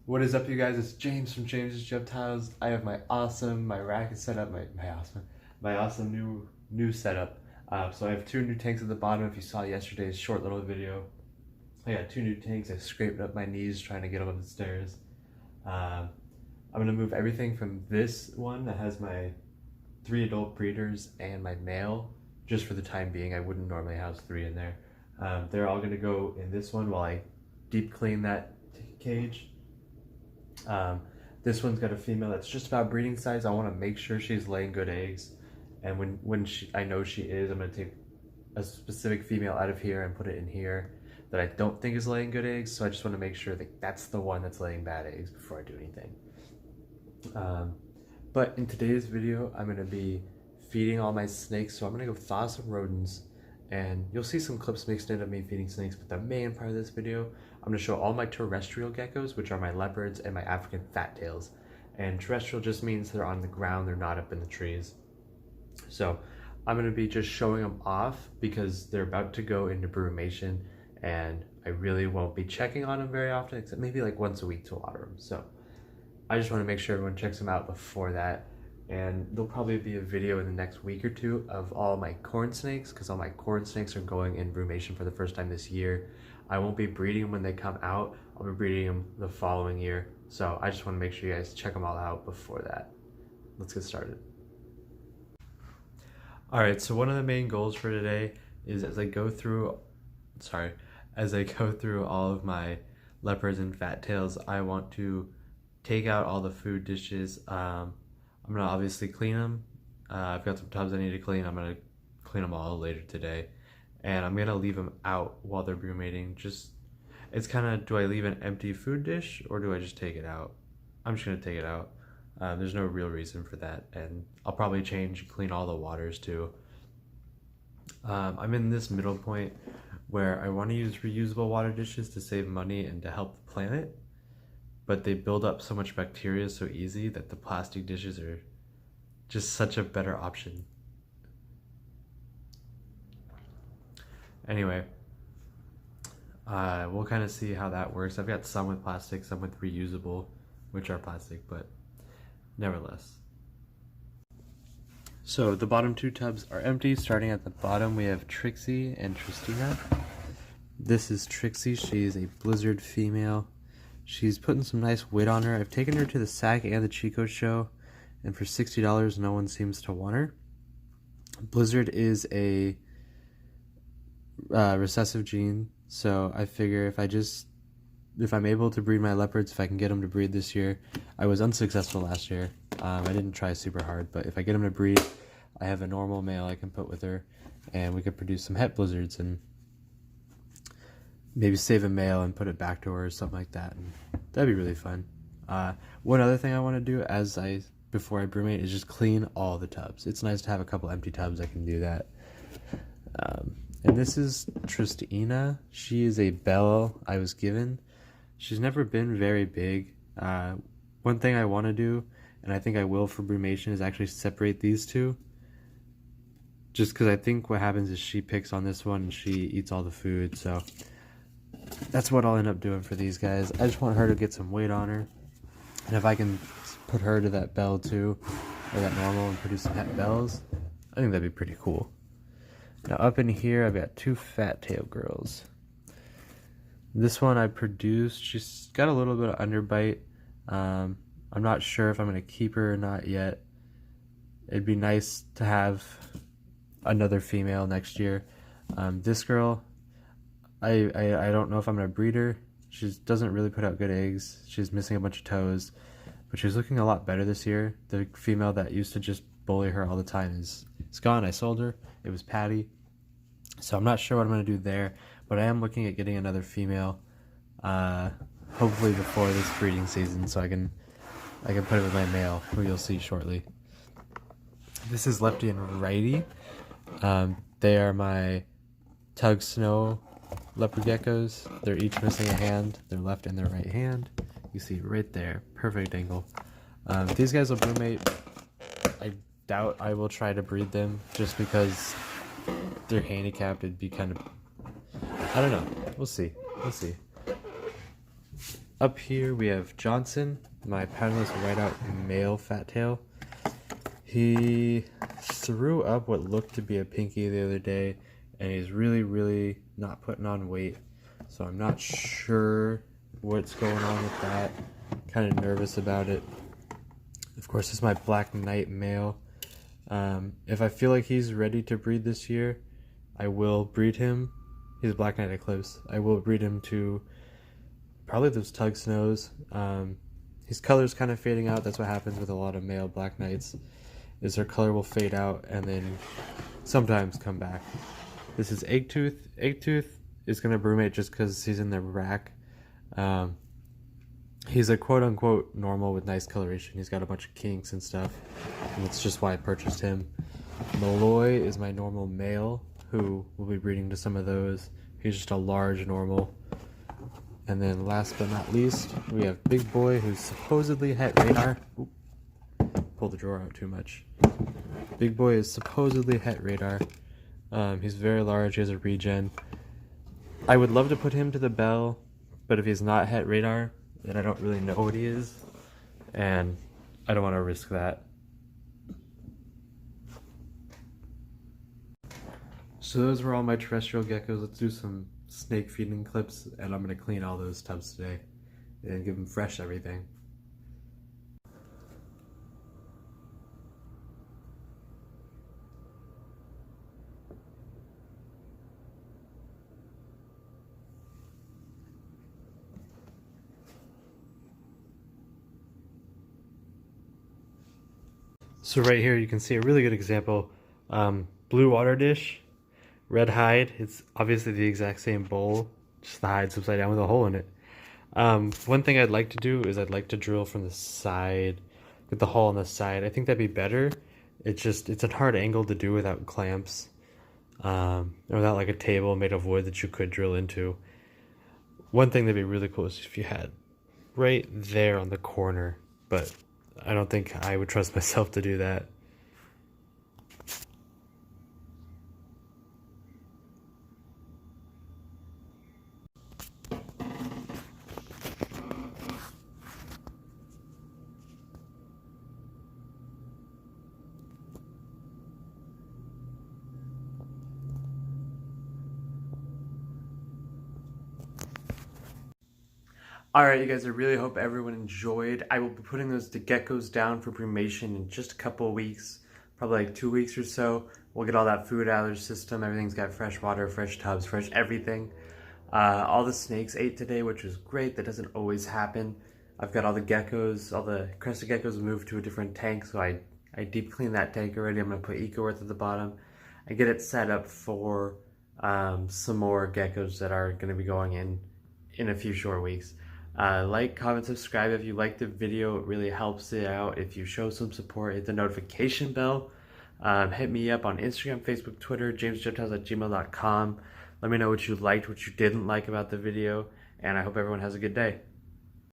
What is up, you guys? It's James from James's Reptiles. I have my rack is set up, my awesome new setup. So I have two new tanks at the bottom. If you saw yesterday's short little video, I got two new tanks. I scraped up my knees trying to get up the stairs. I'm gonna move everything from this one that has my 3 adult breeders and my male, just for the time being. I wouldn't normally house 3 in there. They're all gonna go in this one while I deep clean that cage. This one's got a female that's just about breeding size. I want to make sure she's laying good eggs, and when I know she is, I'm going to take a specific female out of here and put it in here that I don't think is laying good eggs. So I just want to make sure that that's the one that's laying bad eggs before I do anything. But in today's video, I'm going to be feeding all my snakes. So I'm going to go thaw some rodents, and you'll see some clips mixed in of me feeding snakes, but the main part of this video, I'm going to show all my terrestrial geckos, which are my leopards and my African fat tails. And terrestrial just means they're on the ground, they're not up in the trees. So I'm going to be just showing them off because they're about to go into brumation, and I really won't be checking on them very often, except maybe like once a week to water them. So I just want to make sure everyone checks them out before that. And there'll probably be a video in the next week or two of all my corn snakes, because all my corn snakes are going in brumation for the first time this year. I won't be breeding them when they come out. I'll be breeding them the following year. So I just want to make sure you guys check them all out before that. Let's get started. All right, so one of the main goals for today is as I go through all of my leopards and fat tails, I want to take out all the food dishes. I'm gonna obviously clean them. I've got some tubs I need to clean. I'm gonna clean them all later today. And I'm gonna leave them out while they're brumating. It's kind of, do I leave an empty food dish or do I just take it out? I'm just gonna take it out. There's no real reason for that. And I'll probably clean all the waters too. I'm in this middle point where I wanna use reusable water dishes to save money and to help the planet, but they build up so much bacteria so easy that the plastic dishes are just such a better option. Anyway, we'll kind of see how that works. I've got some with plastic, some with reusable, which are plastic, but nevertheless. So the bottom 2 tubs are empty. Starting at the bottom, we have Trixie and Tristina. This is Trixie. She's a blizzard female. She's putting some nice weight on her. I've taken her to the SAC and the Chico show, and for $60, no one seems to want her. Blizzard is a recessive gene, so I figure if I'm able to breed my leopards, if I can get them to breed this year. I was unsuccessful last year. I didn't try super hard, but if I get them to breed, I have a normal male I can put with her, and we could produce some het blizzards and maybe save a male and put it back to her or something like that, and that'd be really fun. One other thing I want to do before I brumate is just clean all the tubs. It's nice to have a couple empty tubs. I can do that. And this is Tristina. She is a belle I was given. She's never been very big. One thing I want to do, and I think I will for brumation, is actually separate these two. Just because I think what happens is she picks on this one and she eats all the food, so that's what I'll end up doing for these guys. I just want her to get some weight on her. And if I can put her to that belle too, or that normal, and produce some het bells, I think that'd be pretty cool. Now up in here, I've got 2 fat tail girls. This one I produced, she's got a little bit of underbite. I'm not sure if I'm going to keep her or not yet. It'd be nice to have another female next year. This girl, I don't know if I'm going to breed her. She doesn't really put out good eggs. She's missing a bunch of toes, but she's looking a lot better this year. The female that used to just bully her all the time is gone. I sold her. It was Patty. So I'm not sure what I'm going to do there, but I am looking at getting another female, hopefully before this breeding season, so I can put it with my male, who you'll see shortly. This is Lefty and Righty. They are my Tug Snow leopard geckos. They're each missing a hand, their left and their right hand. You see it right there, perfect angle. These guys will brumate. I doubt I will try to breed them just because they're handicapped. It'd be kind of, I don't know. We'll see. Up here we have Johnson, my patternless whiteout male fat tail. He threw up what looked to be a pinky the other day, and he's really not putting on weight. So I'm not sure what's going on with that. Kind of nervous about it. Of course, this is my Black Knight male. If I feel like he's ready to breed this year, I will breed him. He's a Black Knight Eclipse. I will breed him to probably those Tug Snows. His color's kind of fading out. That's what happens with a lot of male Black Knights, is their color will fade out and then sometimes come back. This is Eggtooth. Eggtooth is going to brumate just because he's in the rack. He's a quote-unquote normal with nice coloration. He's got a bunch of kinks and stuff, and that's just why I purchased him. Malloy is my normal male, who will be breeding to some of those. He's just a large normal. And then last but not least, we have Big Boy, who's supposedly het radar. Oop, pulled the drawer out too much. Big Boy is supposedly het radar. He's very large, he has a regen. I would love to put him to the bell, but if he's not het radar, then I don't really know what he is, and I don't want to risk that. So those were all my terrestrial geckos. Let's do some snake feeding clips, and I'm going to clean all those tubs today and give them fresh everything. So right here you can see a really good example. Blue water dish, red hide. It's obviously the exact same bowl, just the hide's upside down with a hole in it. One thing I'd like to do is I'd like to drill from the side, with the hole on the side. I think that'd be better. It's a hard angle to do without clamps, or without like a table made of wood that you could drill into. One thing that'd be really cool is if you had right there on the corner, but I don't think I would trust myself to do that. Alright, you guys, I really hope everyone enjoyed. I will be putting those geckos down for brumation in just a couple of weeks, probably like 2 weeks or so. We'll get all that food out of their system. Everything's got fresh water, fresh tubs, fresh everything. All the snakes ate today, which was great. That doesn't always happen. I've got all the geckos, all the crested geckos moved to a different tank, so I deep cleaned that tank already. I'm going to put EcoEarth at the bottom and get it set up for some more geckos that are going to be going in a few short weeks. Like, comment, subscribe if you liked the video. It really helps it out. If you show some support, hit the notification bell. Hit me up on Instagram, Facebook, Twitter, jamesgentiles@gmail.com. Let me know what you liked, what you didn't like about the video, and I hope everyone has a good day.